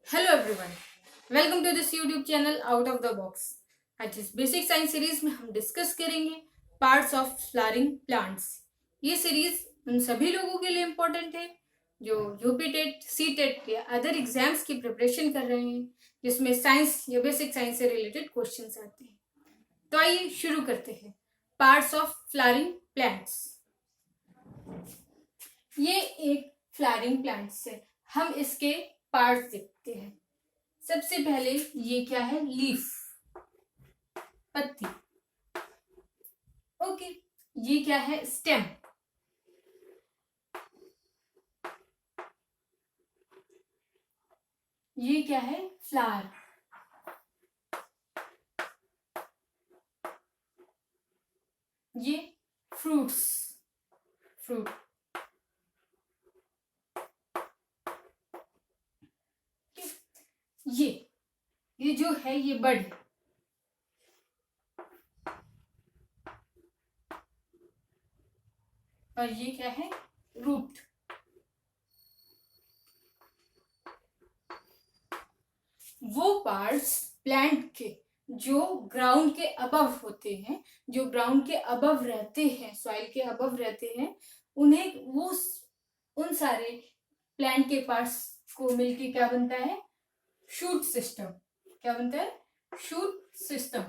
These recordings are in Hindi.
Hello everyone, welcome to this YouTube channel out of the box. आज इस बेसिक साइंस सीरीज में हम डिस्कस करेंगे पार्ट्स ऑफ फ्लावरिंग प्लांट्स। ये सीरीज उन सभी लोगों के लिए इम्पोर्टेंट है जो यूपी टेट, सी टेट या अदर एग्जाम्स की प्रिपरेशन कर रहे हैं, जिसमें साइंस या बेसिक साइंस से रिलेटेड क्वेश्चंस आते हैं। तो आइए शुरू करते हैं। Parts of flowering plants. ये एक फ्लावरिंग प्लांट्स है। हम इसके पार्ट्स देखते हैं। सबसे पहले ये क्या है? लीफ, पत्ती। ओके, ये क्या है? स्टेम। ये क्या है? फ्लावर। ये फ्रूट्स, फ्रूट। ये जो है ये बड। और ये क्या है? रूट। वो पार्ट्स प्लांट के जो ग्राउंड के अबव होते हैं, जो ग्राउंड के अबव रहते हैं, सॉइल के अबव रहते हैं, उन्हें वो उन सारे प्लांट के पार्ट्स को मिलके क्या बनता है? Shoot system. क्या बनता है? Shoot system.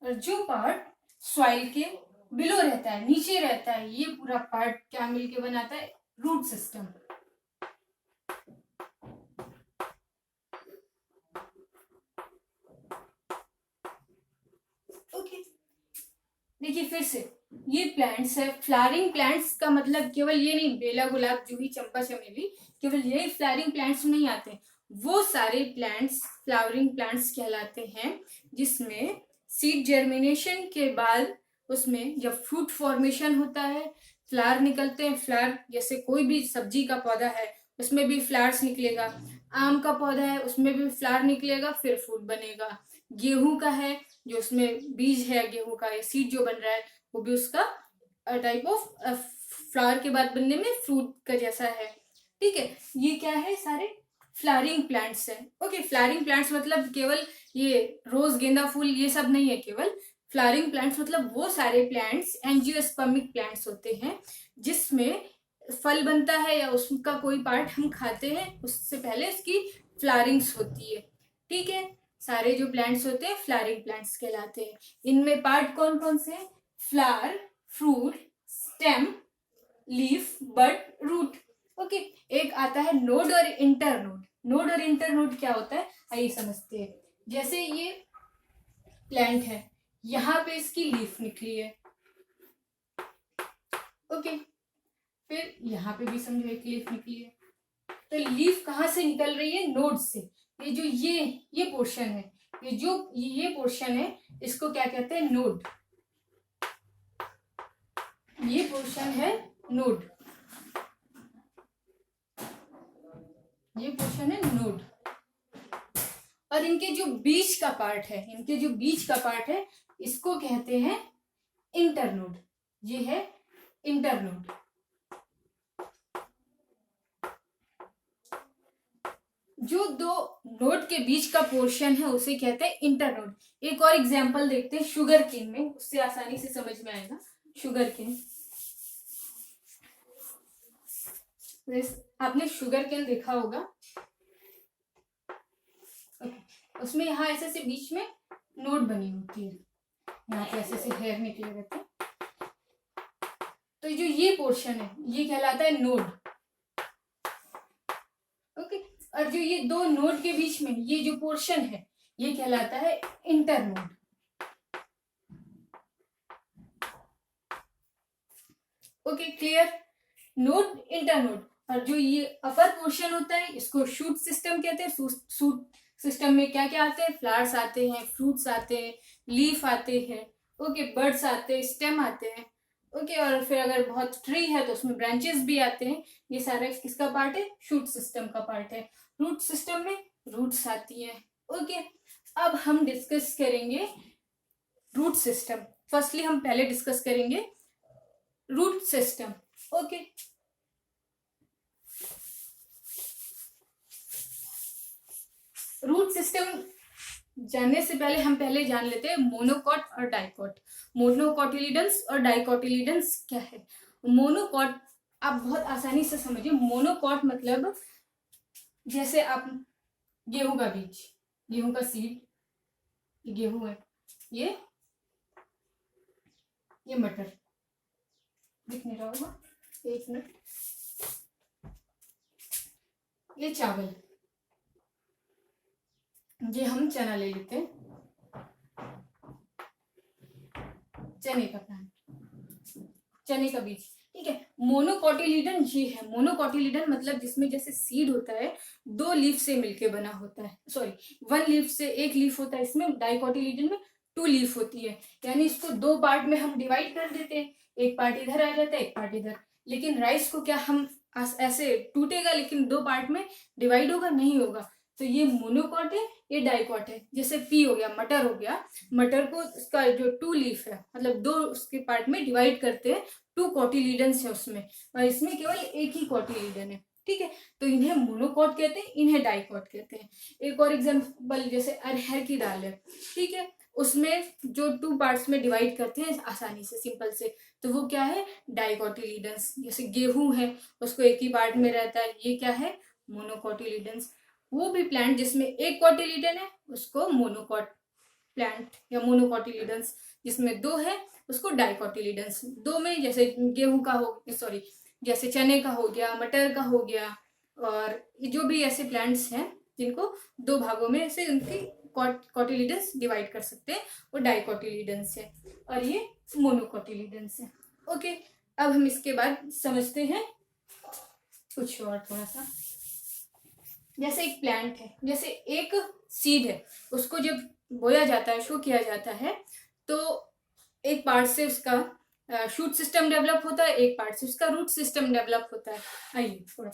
और जो पार्ट सॉइल के बिलो रहता है, नीचे रहता है, ये पूरा पार्ट क्या मिलके बनाता है? Root system. ओके, देखिए फिर से, ये प्लांट्स है फ्लावरिंग प्लांट्स का मतलब केवल ये नहीं, बेला, गुलाब, जूही, चंपा, चमेली, केवल यही फ्लावरिंग प्लांट्स नहीं आते। वो सारे प्लांट्स फ्लावरिंग प्लांट्स कहलाते हैं जिसमें सीड जर्मिनेशन के बाद उसमें जब फ्रूट फॉर्मेशन होता है, फ्लावर निकलते हैं। फ्लावर जैसे कोई भी सब्जी का पौधा है उसमें भी फ्लावर्स निकलेगा, आम का पौधा है उसमें भी फ्लावर निकलेगा, फिर फ्रूट बनेगा। गेहूं का है जो उसमें बीज है, गेहूं का ये सीड जो बन रहा है वो भी उसका टाइप ऑफ फ्लावर के बाद बनने में फ्रूट का जैसा है। ठीक है, ये क्या है? सारे फ्लावरिंग प्लांट्स है। ओके, फ्लावरिंग प्लांट्स मतलब केवल ये रोज, गेंदा फूल ये सब नहीं है। केवल फ्लावरिंग प्लांट्स मतलब वो सारे प्लांट्स एंजियोस्पर्मिक प्लांट्स होते हैं जिसमें फल बनता है या उसका कोई पार्ट हम खाते हैं, उससे पहले उसकी फ्लावरिंग्स होती है। ठीक है, सारे जो प्लांट्स होते हैं फ्लावरिंग प्लांट्स कहलाते हैं। इनमें पार्ट कौन कौन से हैं? फ्लावर, फ्रूट, स्टेम, लीफ, बड, रूट। ओके, एक आता है नोड और इंटर नोड। नोड और इंटर नोड क्या होता है आइए समझते हैं। जैसे ये प्लांट है, यहाँ पे इसकी लीफ निकली है। ओके, फिर यहाँ पे भी समझो एक लीफ निकली है। तो लीफ कहाँ से निकल रही है? नोड से। ये जो ये पोर्शन है, ये जो ये पोर्शन है, इसको क्या कहते हैं? नोड। ये पोर्शन है नोड, ये पोर्शन है नोड। और इनके जो बीच का पार्ट है, इनके जो बीच का पार्ट है, इसको कहते हैं इंटरनोड। ये है इंटरनोड। जो दो नोड के बीच का पोर्शन है उसे कहते हैं इंटरनोड। एक और एग्जांपल देखते हैं शुगर केन में, उससे आसानी से समझ में आएगा। शुगर केन, आपने शुगर केन देखा होगा। उसमें यहाँ ऐसे से बीच में नोड बनी होती है, यहाँ पे ऐसे से हेयर निकले रहते हैं। तो जो ये पोर्शन है ये कहलाता है नोड। ओके, और जो ये दो नोड के बीच में ये जो पोर्शन है ये कहलाता है internode. Okay, clear? Node, internode. और जो ये अपर पोर्शन होता है इसको शूट सिस्टम कहते हैं। शूट सिस्टम में क्या क्या आते हैं? फ्लावर्स आते हैं, फ्रूट्स आते हैं, लीफ आते हैं, ओके, बर्ड्स आते हैं, स्टेम आते हैं। ओके, और फिर अगर बहुत ट्री है तो उसमें ब्रांचेस भी आते हैं। ये सारा किसका पार्ट है? शूट सिस्टम का पार्ट है। रूट सिस्टम में रूट्स आती है। ओके, अब हम डिस्कस करेंगे रूट सिस्टम। फर्स्टली हम पहले डिस्कस करेंगे root system. Okay, root system जानने से पहले हम पहले जान लेते हैं मोनोकॉट और डाइकॉट। मोनोकॉटिलिडन्स और डाइकॉटिलिडन्स क्या है। मोनोकॉट आप बहुत आसानी से समझिए। मोनोकॉट मतलब जैसे आप गेहूं का बीज, गेहूं का सीड, गेहूं है, ये मटर, दिख नहीं रहा होगा, एक मिनट, ये चावल, ये हम चना ले लेते हैं, चने का प्लांट, चने का बीज, ठीक है। मोनोकॉटिलिडन ये है। मोनोकॉटिलिडन मतलब जिसमें जैसे सीड होता है, दो लीफ से मिलके बना होता है, सॉरी वन लीफ से एक लीफ होता है, इसमें डाइकॉटिलिडन में टू लीफ होती है। यानी इसको दो पार्ट में हम डिवाइड कर देते हैं, एक पार्ट इधर आ जाता है, एक पार्ट इधर। लेकिन राइस को क्या हम ऐसे टूटेगा लेकिन दो पार्ट में डिवाइड होगा नहीं होगा। तो ये मोनोकॉट है, ये डाइकॉट है। जैसे पी हो गया, मटर हो गया, मटर को इसका जो टू लीफ है मतलब दो उसके पार्ट में डिवाइड करते हैं, टू कॉटिलीडन्स है उसमें, और इसमें केवल एक ही कॉटिलीडन है, ठीक है। तो इन्हें मोनोकॉट कहते हैं, इन्हें डाइकॉट कहते हैं। एक और एग्जांपल जैसे अरहर की दाल है, ठीक है, उसमें जो टू पार्ट्स में डिवाइड करते हैं आसानी से, सिंपल से, तो वो क्या है, डाइकॉटिलीडन्स। जैसे गेहूं है, उसको एक ही पार्ट में रहता है, ये क्या है, मोनोकॉटिलीडन्स। वो भी प्लांट जिसमें एक कॉटिलीडन है उसको मोनोकॉट प्लांट या मोनोकॉटिलीडन्स, जिसमें दो है उसको डाइकॉटिलीडन्स। दो में जैसे गेहूं का हो, सॉरी जैसे चने का हो गया, मटर का हो गया, और जो भी ऐसे प्लांट्स हैं जिनको दो भागों में ऐसे उनकी कॉटिलीडन्स डिवाइड कर सकते हैं, वो डाइकॉटिलीडन्स है, और ये मोनोकॉटिलीडन्स है। ओके, अब हम इसके बाद समझते हैं कुछ और थोड़ा सा। जैसे एक प्लांट है, जैसे एक सीड है, उसको जब बोया जाता है, शो किया जाता है, तो एक पार्ट से उसका शूट सिस्टम डेवलप होता है, एक पार्ट से उसका रूट सिस्टम डेवलप होता है। आइए थोड़ा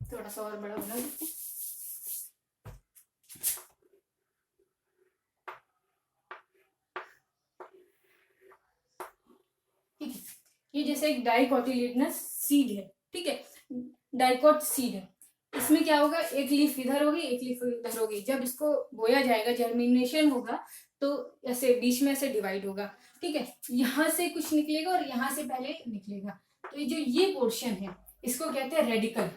थोड़ा सा और बड़ा बना देते हैं। ठीक है, ये जैसे एक डाइकॉटिलिडनस सीड है, ठीक है, डाइकॉट सीड है। इसमें क्या होगा, एक लीफ इधर होगी, एक लीफ इधर होगी। जब इसको बोया जाएगा, जर्मिनेशन होगा, तो ऐसे बीच में ऐसे डिवाइड होगा, ठीक है। यहाँ से कुछ निकलेगा और यहाँ से पहले निकलेगा। तो ये जो ये पोर्शन है इसको कहते हैं रेडिकल,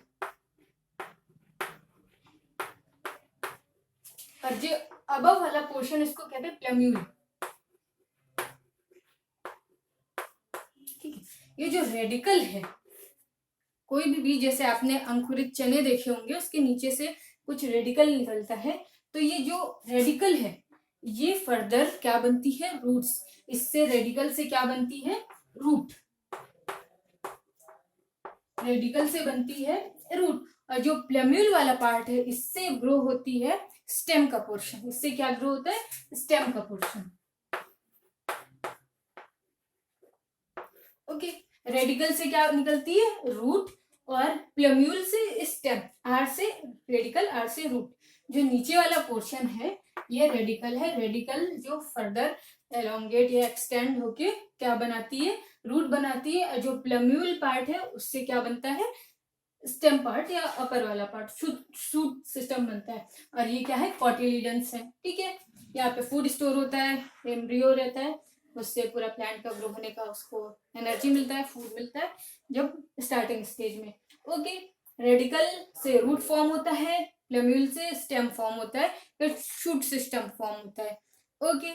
और जो अबव वाला पोर्शन इसको कहते हैं प्लेम्यूल। ठीक है, ये जो रेडिकल है, कोई भी बीज, जैसे आपने अंकुरित चने देखे होंगे, उसके नीचे से कुछ रेडिकल निकलता है, तो ये जो रेडिकल है ये फर्दर क्या बनती है, रूट्स। इससे रेडिकल से क्या बनती है, रूट, रेडिकल से बनती है रूट। और जो प्लेम्यूल वाला पार्ट है इससे ग्रो होती है स्टेम का पोर्शन। इससे क्या ग्रो होता है, स्टेम का पोर्शन। ओके, रेडिकल से क्या निकलती है, रूट, और प्लेम्यूल से स्टेम, आर से रेडिकल, आर से रूट। जो नीचे वाला पोर्शन है ये रेडिकल है। रेडिकल जो फर्दर एलोंगेट या एक्सटेंड होके क्या बनाती है, रूट बनाती है। और जो प्लेम्यूल पार्ट है उससे क्या बनता है, स्टेम पार्ट या अपर वाला पार्ट, शूट सिस्टम बनता है। और ये क्या है, कॉटिलीडन्स है, ठीक है। यहाँ पे फूड स्टोर होता है, एम्ब्रियो रहता है, उससे पूरा प्लांट का ग्रो होने का उसको एनर्जी मिलता है, फूड मिलता है जब स्टार्टिंग स्टेज में। ओके, रेडिकल से रूट फॉर्म होता है, प्लेम्यूल से स्टेम फॉर्म होता है, फिर शूट सिस्टम फॉर्म होता है। ओके,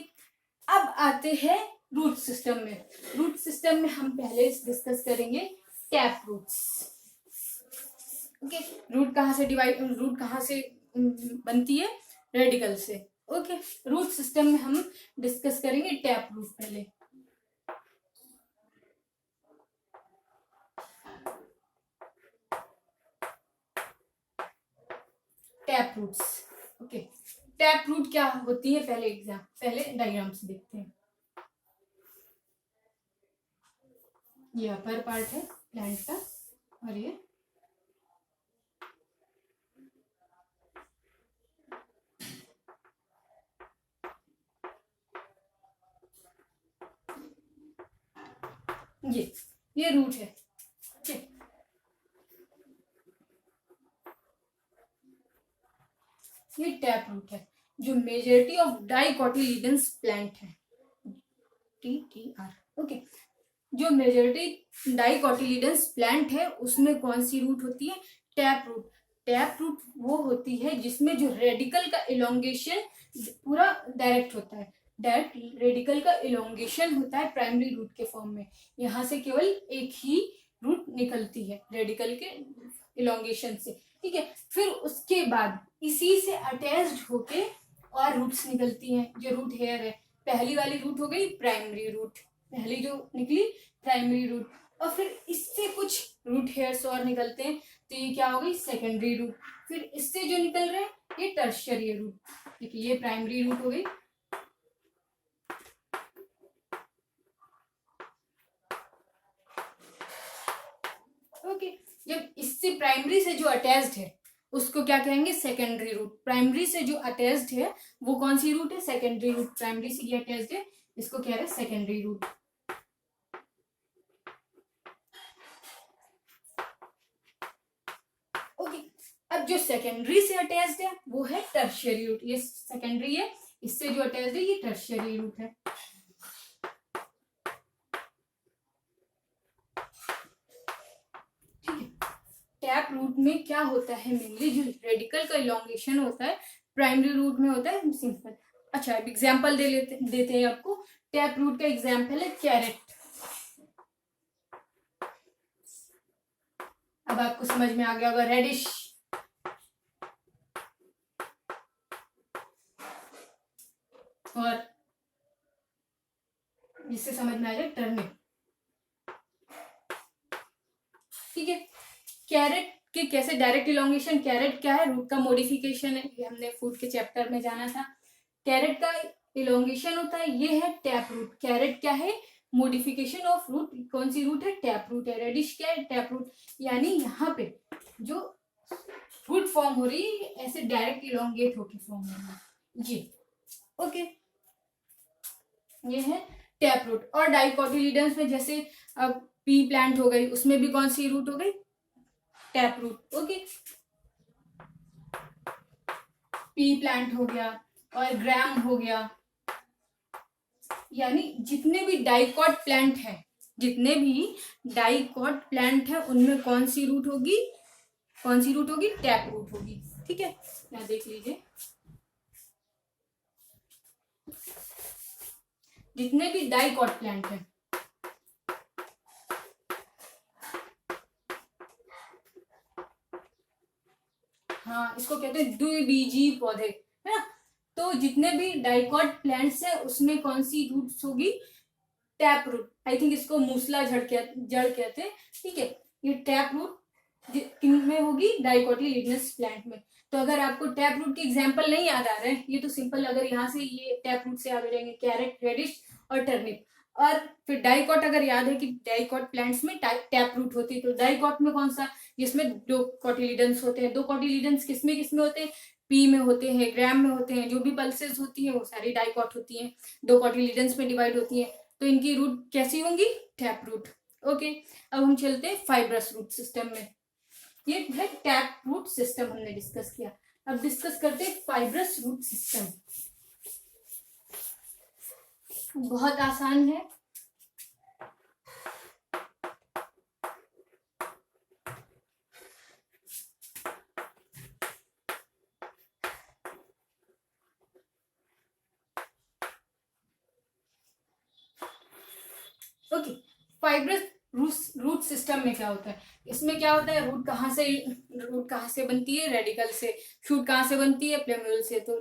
अब आते हैं रूट सिस्टम में। रूट सिस्टम में हम पहले डिस्कस करेंगे टैप रूट्स। ओके, रूट कहाँ से डिवाइड, रूट कहाँ से बनती है, रेडिकल से। ओके, रूट सिस्टम में हम डिस्कस करेंगे टैप रूट पहले। Tap roots, okay, tap root क्या होती है, पहले डायग्राम से देखते हैं। ये अपर पार्ट है प्लांट का, और ये ये रूट है, ठीक है। ये टैप रूट है जो मेजॉरिटी ऑफ डाइकोटिलीडन्स प्लांट है, TTR, ओके। जो मेजॉरिटी डाइकोटिलीडन्स प्लांट है उसमें कौन सी रूट होती है? Tap root. टैप रूट वो होती है जिसमें जो रेडिकल का इलोंगेशन पूरा डायरेक्ट होता है, डायरेक्ट रेडिकल का इलोंगेशन होता है प्राइमरी रूट के फॉर्म में। यहाँ से केवल एक ही रूट निकलती है रेडिकल के इलोंगेशन से, ठीक है। फिर उसके बाद इसी से अटैच्ड होके और रूट्स निकलती हैं, जो रूट हेयर है। पहली वाली रूट हो गई प्राइमरी रूट, पहली जो निकली प्राइमरी रूट, और फिर इससे कुछ रूट हेयर्स और निकलते हैं, तो ये क्या हो गई? Secondary root. फिर इससे जो निकल रहे हैं ये टर्शियरी रूट। देखिए ये प्राइमरी रूट हो गई, ओके। जब इससे प्राइमरी से जो अटैच्ड है उसको क्या कहेंगे? Secondary root. प्राइमरी से जो अटैच्ड है वो कौन सी रूट है? Secondary root. प्राइमरी से ये अटैच्ड है, इसको कह रहे हैं सेकेंडरी रूट, ओके। अब जो सेकेंडरी से अटैच्ड है वो है टर्शियरी रूट। ये सेकेंडरी है, इससे जो अटैच्ड है ये टर्शियरी रूट है, ठीक है। टैप रूट में क्या होता है? मेनली जो रेडिकल का इलोंगेशन होता है प्राइमरी रूट में होता है सिंपल। अच्छा अब एग्जांपल देते हैं आपको। टैप रूट का एग्जांपल है कैरेट। अब आपको समझ में आ गया होगा रेडिश, और जिससे समझ में आ जाए टर्निप, ठीक है। कैरेट के कैसे डायरेक्ट इलोंगेशन? कैरेट क्या है? रूट का मॉडिफिकेशन है, ये हमने फूड के चैप्टर में जाना था। कैरेट का इलोंगेशन होता है, ये है टैप रूट। कैरेट क्या है? Modification of root. कौन सी रूट है? टैप रूट है। रेडिश क्या है? Tap root. यानी यहाँ पे जो रूट फॉर्म हो रही है ऐसे डायरेक्ट इलोंगेट होके फॉर्म हो रही है, ये, ओके। ये है टैप रूट। और डाइकोटिलीडन्स में जैसे अब पी प्लांट हो गई, उसमें भी कौन सी रूट हो गई? Tap root, okay. Pea plant हो गया और ग्राम हो गया, यानी जितने भी डाइकॉट प्लांट है, जितने भी डाइकॉट प्लांट है उनमें कौन सी रूट होगी? कौन सी रूट होगी? टैप रूट होगी, ठीक है। यहाँ देख लीजिए, जितने भी डाइकॉट प्लांट है, हाँ इसको कहते हैं द्विबीजी पौधे, है ना। तो जितने भी डाइकॉट प्लांट्स है उसमें कौन सी रूट्स होगी? Tap root. आई थिंक इसको मूसला जड़ कहते हैं, ठीक है। ये टैप रूट किन में होगी? डाइकोटिलीडनस प्लांट में। तो अगर आपको टैप रूट के एग्जांपल नहीं याद आ रहे हैं, ये तो सिंपल, अगर यहाँ से ये टैप रूट से याद हो जाएंगे, कैरेट, रेडिश और टर्निप। और फिर डाइकॉट अगर याद है कि डाइकॉट प्लांट्स में टैप रूट होती है, तो डाइकॉट में कौन सा? जिसमें दो कोटिलीडन्स होते हैं। दो कोटिलीडन्स किसमें किसमें होते हैं? पी में होते हैं, ग्राम में होते हैं। जो भी पल्सेस होती है वो सारी डाइकॉट होती है, दो कोटिलीडन्स में डिवाइड होती है। तो इनकी रूट कैसी होंगी? Tap root, okay. अब हम चलते हैं फाइब्रस रूट सिस्टम में। ये है टैप रूट सिस्टम हमने डिस्कस किया। अब डिस्कस करते हैं फाइब्रस रूट सिस्टम। बहुत आसान है, ओके। फाइब्रस रूट सिस्टम में क्या होता है? इसमें क्या होता है? रूट कहाँ से बनती है? रेडिकल से। शूट कहाँ से बनती है? प्लेम्यूल से। तो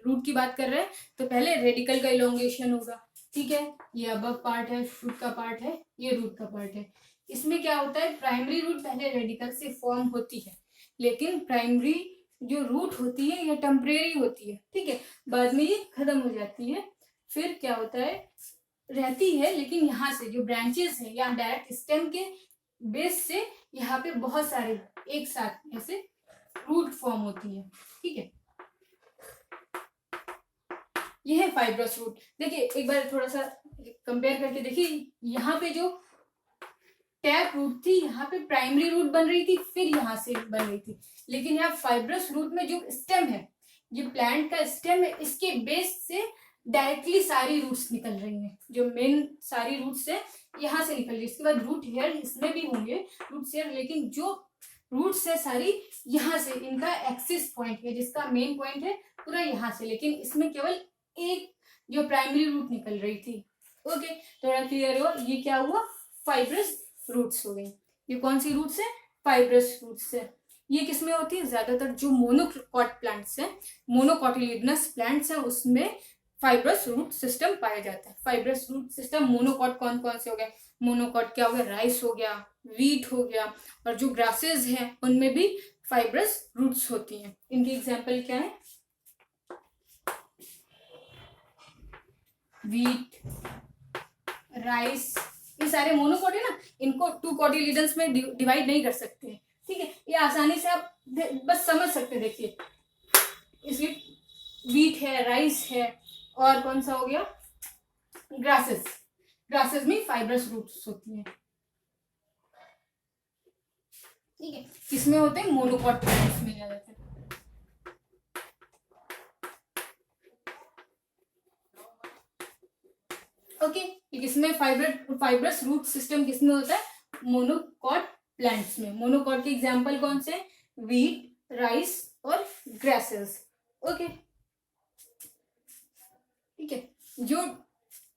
रूट की बात कर रहे हैं तो पहले रेडिकल का इलोंगेशन होगा, ठीक है। ये अबव पार्ट है, शूट का पार्ट है, ये रूट का पार्ट है। इसमें क्या होता है? प्राइमरी रूट पहले रेडिकल से फॉर्म होती है, लेकिन प्राइमरी जो रूट होती है ये टेम्परेरी होती है, ठीक है। बाद में ये खत्म हो जाती है। फिर क्या होता है? रहती है, लेकिन यहाँ से जो ब्रांचेस है या डायरेक्ट स्टेम के बेस से यहाँ पे बहुत सारे एक साथ ऐसे रूट फॉर्म होती है, ठीक है। ये है फाइब्रस रूट। देखिए एक बार थोड़ा सा कंपेयर करके देखिए, यहाँ पे जो टैप रूट थी, यहाँ पे प्राइमरी रूट बन रही थी, फिर यहाँ से बन रही थी। लेकिन यहाँ फाइब्रस रूट में जो स्टेम है, ये प्लांट का स्टेम है, इसके बेस से डायरेक्टली सारी रूट्स निकल रही हैं। जो मेन सारी रूट्स है यहाँ से निकल रही है। इसके बाद रूट हेयर इसमें भी होंगे, रूट हेयर, लेकिन जो रूट्स है सारी यहाँ से, इनका एक्सिस पॉइंट है, जिसका मेन पॉइंट है पूरा यहाँ से, लेकिन इसमें केवल एक जो प्राइमरी रूट निकल रही थी। ओके, थोड़ा क्लियर हो? ये क्या हुआ? फाइब्रस रूट्स हो गई। ये कौन सी रूट्स है? फाइब्रस रूट्स है। ये किसमें होती है? ज्यादातर जो मोनोकॉट प्लांट्स हैं, मोनोकॉटिलिडनस प्लांट्स हैं, उसमें फाइब्रस रूट सिस्टम पाया जाता है। फाइब्रस रूट सिस्टम मोनोकॉट कौन कौन से हो गए? मोनोकॉट क्या हो गया? राइस हो गया, वीट हो गया, और जो ग्रासेस हैं उनमें भी फाइब्रस रूट्स होती हैं। इनकी एग्जांपल क्या है? वीट, राइस, ये सारे मोनोकॉट है ना, इनको टू कॉटिलिडन्स में डिवाइड नहीं कर सकते हैं। ठीक है, ये आसानी से आप बस समझ सकते हैं। देखिए, इसलिए वीट है, राइस है, और कौन सा हो गया? ग्रासेस। ग्रासेस में फाइब्रस रूट्स होती हैं। ठीक है, किसमें होते हैं? मोनोकॉट प्लांट्स में ज्यादातर। ओके, किसमें फाइब्रस रूट सिस्टम किसमें होता है? मोनोकॉट प्लांट्स में। मोनोकॉट के एग्जांपल कौन से? वीट, राइस और ग्रासेस। ओके, ठीक है। जो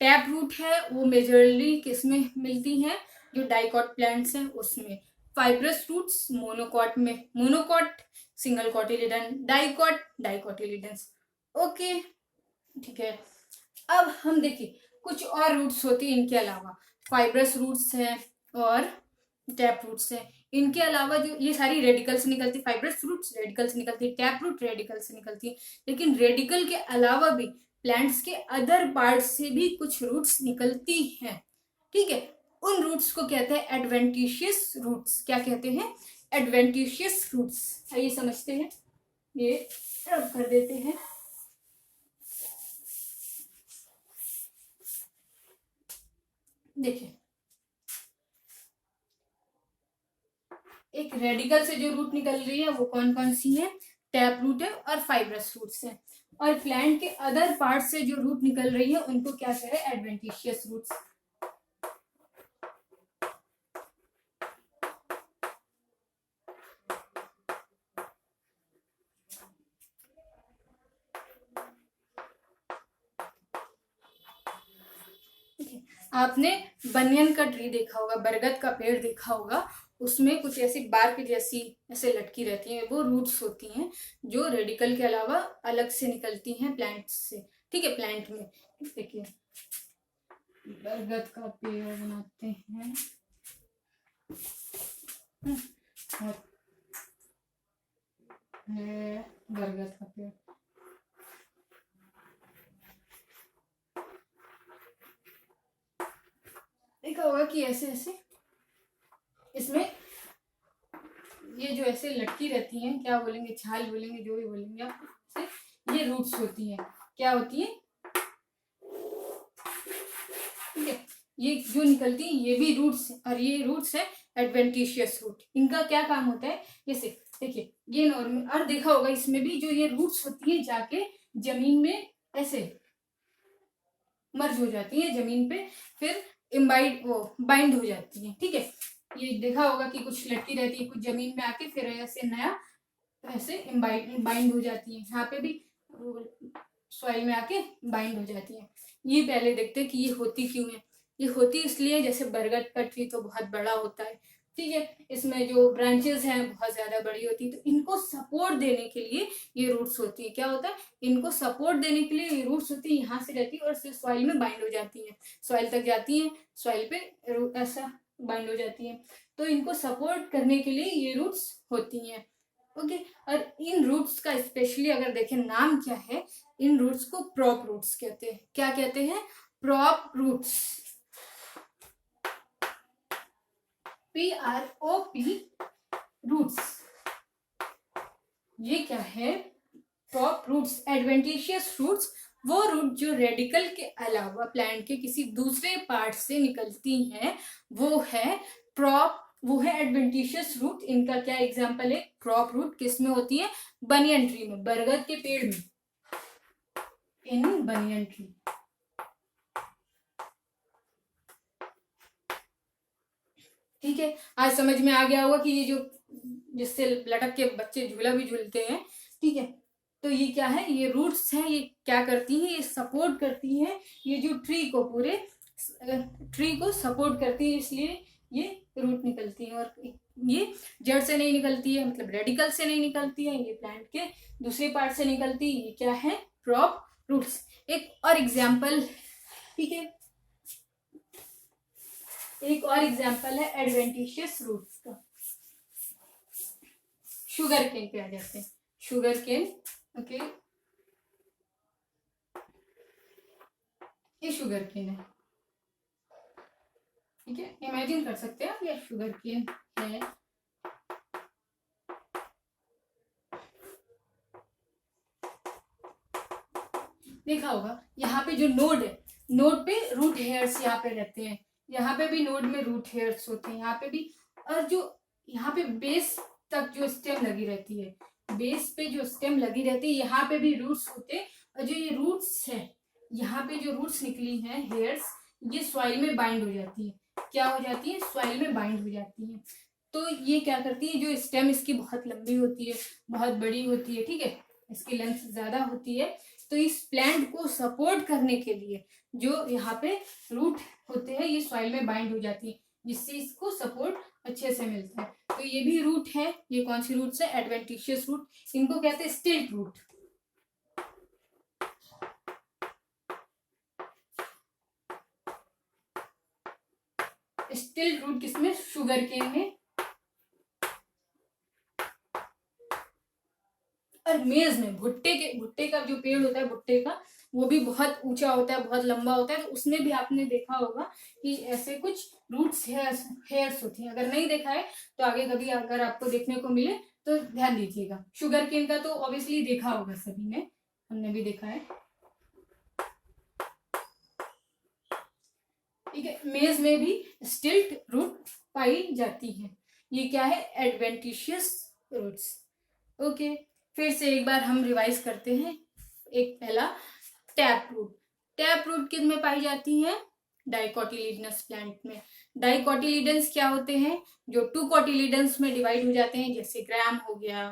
टैप रूट है वो मेजरली किसमें मिलती हैं? जो डाइकॉट प्लांट्स हैं उसमें। फाइब्रस रूट्स मोनोकॉट में। Monocot single cotyledon, dicot dicotyledons. Okay, ठीक है। अब हम देखिए कुछ और रूट्स होती हैं इनके अलावा। फाइब्रस रूट्स हैं और टैप रूट्स हैं। इनके अलावा जो ये सारी रेडिकल से निकलती, फाइब्रस रूट्स रेडिकल से निकलती है, टैप रूट रेडिकल से निकलती है। लेकिन रेडिकल के अलावा भी प्लांट्स के अदर पार्ट से भी कुछ रूट्स निकलती हैं। ठीक है, उन रूट्स को कहते हैं एडवेंटिशियस रूट्स। क्या कहते हैं? Adventitious roots. आइए समझते हैं, ये रब कर देते हैं। देखिए, एक रेडिकल से जो रूट निकल रही है वो कौन कौन सी है? टैप रूट है और फाइब्रस रूट्स है। और प्लांट के अदर पार्ट से जो रूट निकल रही है उनको क्या कह रहे हैं? Adventitious roots. आपने बनियन का ट्री देखा होगा, बरगद का पेड़ देखा होगा, उसमें कुछ ऐसी बार्क जैसी ऐसे लटकी रहती हैं, वो रूट्स होती हैं जो रेडिकल के अलावा अलग से निकलती हैं प्लांट से। ठीक है, प्लांट में देखिए बरगद का पेड़ बनाते हैं, बरगद का पेड़। देखा होगा कि ऐसे ऐसे इसमें ये जो ऐसे लटकी रहती हैं, क्या बोलेंगे, छाल बोलेंगे, जो भी बोलेंगे आप, ये रूट्स होती हैं। क्या होती है? ठीक है, ये जो निकलती है ये भी रूट्स, और ये रूट्स है एडवेंटिशियस रूट। इनका क्या काम होता है? जैसे देखिए, ये नॉर्मल, और देखा होगा इसमें भी जो ये रूट्स होती है जाके जमीन में ऐसे मर्ज हो जाती है जमीन पे, फिर इम्बाइड वो बाइंड हो जाती है। ठीक है, ये देखा होगा कि कुछ लटकी रहती है, कुछ जमीन में आके फिर ऐसे नया ऐसे बाइंड हो जाती है। यहाँ पे भी सॉइल में आके बाइंड हो जाती है। ये पहले देखते हैं कि ये होती क्यों है। ये होती इसलिए, जैसे बरगद का ट्री तो बहुत बड़ा होता है, ठीक है, इसमें जो ब्रांचेस हैं बहुत ज्यादा बड़ी होती है, तो इनको सपोर्ट देने के लिए ये रूट्स होती है। क्या होता है? इनको सपोर्ट देने के लिए ये रूट्स होती है, यहाँ से रहती है और फिर सॉइल में बाइंड हो जाती है, सॉइल तक जाती है, सॉइल पे ऐसा बाइंड हो जाती है। तो इनको सपोर्ट करने के लिए ये रूट्स होती हैं। ओके, और इन रूट्स का स्पेशली अगर देखें नाम क्या है, इन रूट्स को प्रॉप रूट्स कहते हैं। क्या कहते हैं? Prop roots. PROP roots. ये क्या है? Prop roots. एडवेंटिशियस रूट्स वो रूट जो रेडिकल के अलावा प्लांट के किसी दूसरे पार्ट से निकलती हैं, वो है क्रॉप वो है एडवेंटिशियस रूट। इनका क्या एग्जाम्पल है? क्रॉप रूट किस में होती है? बनियन ट्री में, बरगद के पेड़ में, इन बनियन ट्री। ठीक है, आज समझ में आ गया होगा कि ये जो जिससे लटक के बच्चे झूला भी झूलते हैं, ठीक है, तो ये क्या है? ये रूट्स हैं, ये क्या करती हैं? ये सपोर्ट करती हैं ये जो ट्री को, पूरे ट्री को सपोर्ट करती है, इसलिए ये रूट निकलती है। और ये जड़ से नहीं निकलती है, मतलब रेडिकल से नहीं निकलती है, ये प्लांट के दूसरे पार्ट से निकलती है। ये क्या है? Crop roots. एक और एग्जाम्पल, ठीक है, एक और एग्जाम्पल है एडवेंटिशियस रूट्स का। शुगर केन पे आ जाते हैं। शुगर केन, ओके, ये शुगर केन है, ठीक है, इमेजिन कर सकते हैं ये शुगर केन है। देखा होगा यहाँ पे जो नोड है, नोड पे रूट हेयर्स यहाँ पे रहते हैं, यहाँ पे भी नोड में रूट हेयर्स होते हैं, यहाँ पे भी, और जो यहाँ पे बेस तक जो स्टेम लगी रहती है, बेस पे जो स्टेम लगी रहती है, यहाँ पे भी रूट्स होते हैं। और जो ये रूट्स है, यहाँ पे जो रूट्स निकली हैं हेयर्स, ये सॉइल में बाइंड हो जाती है। क्या हो जाती है? सॉइल में बाइंड हो जाती है। तो ये क्या करती है? जो स्टेम इसकी बहुत लंबी होती है, बहुत बड़ी होती है, ठीक है, इसकी लेंथ ज्यादा होती है, तो इस प्लांट को सपोर्ट करने के लिए जो यहाँ पे रूट होते हैं, ये सॉइल में बाइंड हो जाती है, जिससे इसको सपोर्ट अच्छे से मिलता है। तो ये भी रूट है। ये कौन सी रूट्स है? Adventitious root. इनको कहते हैं स्टिल्ट रूट। स्टिल्ट रूट किसमें? शुगर केन में और मेज में। भुट्टे का जो पेड़ होता है, भुट्टे का, वो भी बहुत ऊंचा होता है, बहुत लंबा होता है, तो उसमें भी आपने देखा होगा कि ऐसे कुछ रूट्स हेयर्स होती हैं। अगर नहीं देखा है तो आगे कभी अगर आपको देखने को मिले तो ध्यान दीजिएगा। शुगर केन का तो ऑब्वियसली देखा होगा सभी ने, हमने भी देखा है, ठीक है। मेज में भी स्टिल्ट रूट पाई जाती है। ये क्या है? Adventitious roots. ओके, फिर से एक बार हम रिवाइज करते हैं। एक पहला टैप रूट। टैप रूट किस में पाई जाती है? डाइकोटिलीडनस प्लांट में। डाइकोटिलीडन्स क्या होते हैं? जो टू कोटिलीडन्स में डिवाइड हो जाते हैं, जैसे ग्राम हो गया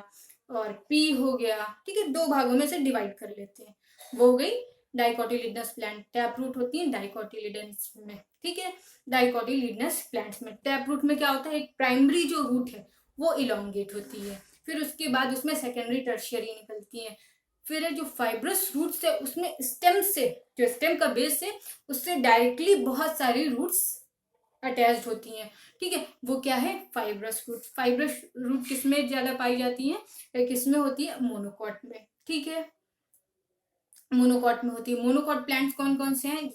और पी हो गया, ठीक है, दो भागों में से डिवाइड कर लेते हैं, वो हो गई डाइकोटिलीडनस प्लांट। टैप रूट होती है डाइकोटिलीडन्स में, ठीक है। डाइकोटिलीडनस प्लांट्स में टैप रूट में क्या होता है? एक प्राइमरी जो रूट है वो इलोंगेट होती है, फिर उसके बाद उसमें सेकेंडरी टर्शियरी निकलती है, फिर जो फाइब्रस रूट्स है उसमें स्टेम से, जो स्टेम का बेस है, उससे डायरेक्टली बहुत सारी रूट्स अटैच्ड होती हैं, ठीक है, वो क्या है? Fibrous root. फाइब्रस रूट किसमें ज्यादा पाई जाती है? किसमें होती है? मोनोकॉट में, ठीक है, मोनोकॉट में होती है। मोनोकॉट प्लांट्स कौन कौन से हैं?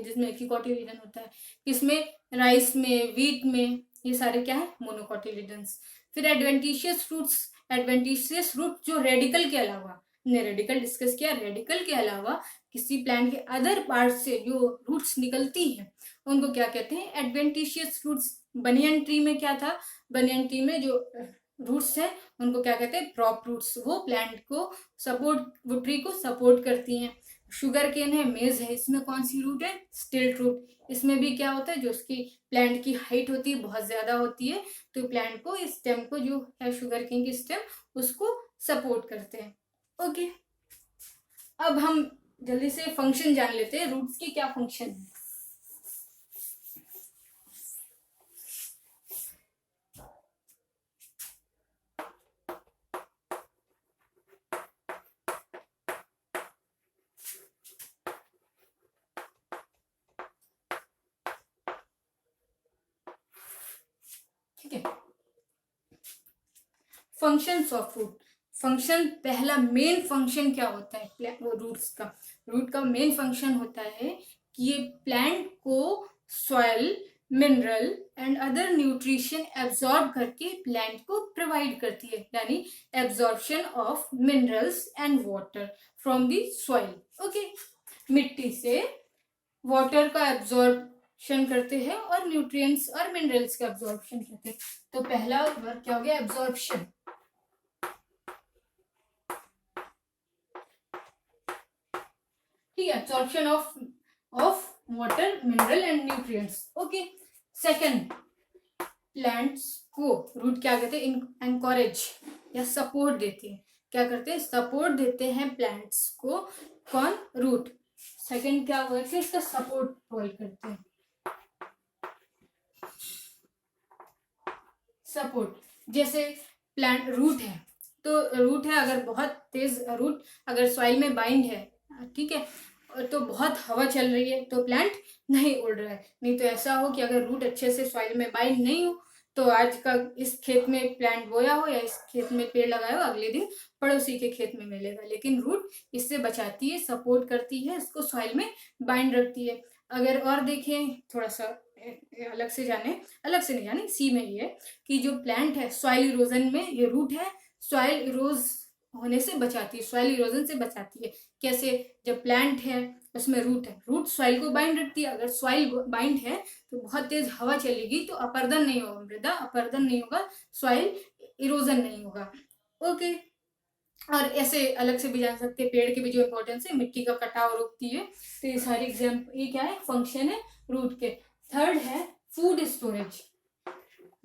जिसमें एक ही कॉटिलीडन होता है। किसमें? राइस में, व्हीट में, ये सारे क्या है? मोनोकॉटिलीडन्स। फिर एडवेंटिशियस फ्रूट्स। एडवेंटिशियस रूट जो रेडिकल के अलावा, ने रेडिकल डिस्कस किया, रेडिकल के अलावा किसी प्लांट के अदर पार्ट से जो रूट्स निकलती हैं उनको क्या कहते हैं? Adventitious roots. बनियन ट्री में क्या था? बनियन ट्री में जो रूट्स है उनको क्या कहते हैं? Prop roots. वो प्लांट को सपोर्ट, वो ट्री को सपोर्ट करती हैं। शुगर केन है, मेज है, इसमें कौन सी रूट है? स्टिल्ट रूट। इसमें भी क्या होता है? जो उसकी प्लांट की हाइट होती है बहुत ज्यादा होती है, तो प्लांट को, इस स्टेम को, जो है शुगर केन की स्टेम, उसको सपोर्ट करते हैं। ओके, अब हम जल्दी से फंक्शन जान लेते हैं, रूट्स के क्या फंक्शन है। ठीक है, फंक्शंस ऑफ रूट। फंक्शन, पहला मेन फंक्शन क्या होता है रूट्स का? रूट का मेन फंक्शन होता है कि ये प्लांट को soil, mineral and other nutrition absorb करके प्लांट को प्रोवाइड करती है, यानी absorption of minerals and water from the soil. Okay, मिट्टी से वाटर का एब्जॉर्ब एब्जॉर्प्शन करते हैं और न्यूट्रिएंट्स और मिनरल्स का एब्जॉर्प्शन करते हैं। तो पहला वर्क क्या हो गया, एब्जॉर्प्शन। ठीक है, absorption of water, mineral and nutrients. Okay, second, plants को रूट क्या कहते हैं, एनकरेज या सपोर्ट देते हैं। क्या करते हैं, सपोर्ट देते हैं प्लांट्स को, कौन, रूट। सेकंड क्या वर्क है इसका, सपोर्ट प्रोवाइड करते हैं। सपोर्ट, जैसे प्लांट रूट है, तो रूट है अगर बहुत तेज रूट अगर सॉइल में बाइंड है, ठीक है, तो बहुत हवा चल रही है तो प्लांट नहीं उड़ रहा है। नहीं तो ऐसा हो कि अगर रूट अच्छे से सॉइल में बाइंड नहीं हो तो आज का इस खेत में प्लांट बोया हो या इस खेत में पेड़ लगाया हो, अगले दिन पड़ोसी के खेत में मिलेगा। लेकिन रूट इससे बचाती है, सपोर्ट करती है, इसको सॉइल में बाइंड रखती है। अगर और देखें थोड़ा सा अलग से नहीं जाने, सी में ये है कि जो प्लांट है सॉइल इरोजन में, ये रूट है, सॉइल इरोज होने से बचाती है, सॉइल इरोजन से बचाती है। कैसे, जब प्लांट है उसमें रूट है, रूट सॉइल को बाइंड रखती है। अगर सॉइल बाइंड है तो बहुत तेज हवा चलेगी तो अपर्दन नहीं होगा, मृदा अपर्दन नहीं होगा, सॉइल इरोजन नहीं होगा। ओके, और ऐसे अलग से भी जान सकते हैं, पेड़ की भी जो इंपॉर्टेंस है, मिट्टी का कटाव रोकती है। तो ये सारे एग्जाम्पल, ये क्या है, फंक्शन है रूट के। थर्ड है food storage,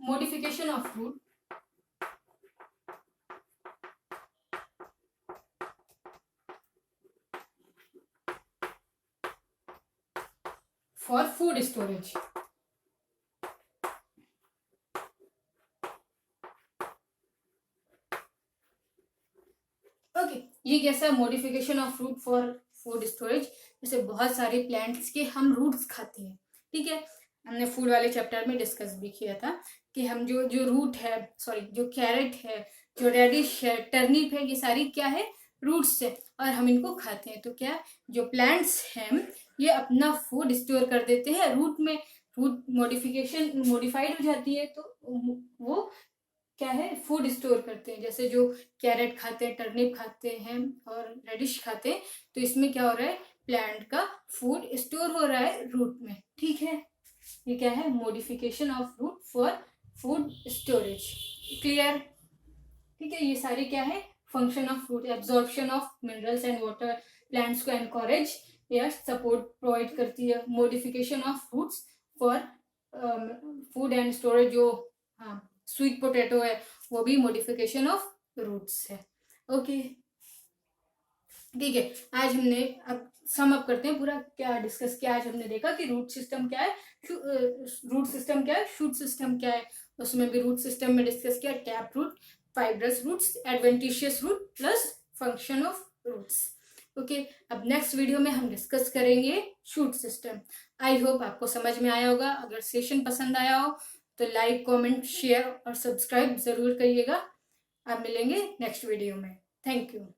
modification of food for food storage. Okay, ये कैसा, modification of fruit for food storage. जैसे बहुत सारे प्लांट्स के हम रूट्स खाते हैं, ठीक है, हमने फूड वाले चैप्टर में डिस्कस भी किया था कि हम जो जो रूट है, सॉरी जो कैरेट है, जो रेडिश है, टर्निप है, ये सारी क्या है, रूट्स है, और हम इनको खाते हैं। तो क्या, जो प्लांट्स हैं ये अपना फूड स्टोर कर देते हैं रूट में। रूट मॉडिफाइड हो जाती है तो वो क्या है, फूड स्टोर करते हैं। जैसे जो कैरेट खाते हैं, टर्निप खाते हैं और रेडिश खाते हैं, तो इसमें क्या हो रहा है, प्लांट का फूड स्टोर हो रहा है रूट में। ठीक है, ये क्या है, modification of root for food storage. Clear, ठीक है, ये सारे क्या है, function of fruit. Absorption of minerals and water, plants को एनकरेज या सपोर्ट प्रोवाइड करती है। Modification of fruits for food and storage, जो हाँ स्वीट पोटैटो है वो भी मॉडिफिकेशन ऑफ रूट्स है। ओके, ठीक है, आज हमने, अब सम अप करते हैं पूरा क्या डिस्कस किया। आज हमने देखा कि रूट सिस्टम क्या है, रूट सिस्टम क्या है, शूट सिस्टम क्या है। उसमें भी रूट सिस्टम में डिस्कस किया tap root, fibrous roots, adventitious root plus function of roots. Okay, अब नेक्स्ट वीडियो में हम डिस्कस करेंगे शूट सिस्टम। आई होप आपको समझ में आया होगा। अगर सेशन पसंद आया हो तो लाइक, कमेंट, शेयर और सब्सक्राइब जरूर करिएगा। आप मिलेंगे नेक्स्ट वीडियो में। Thank you.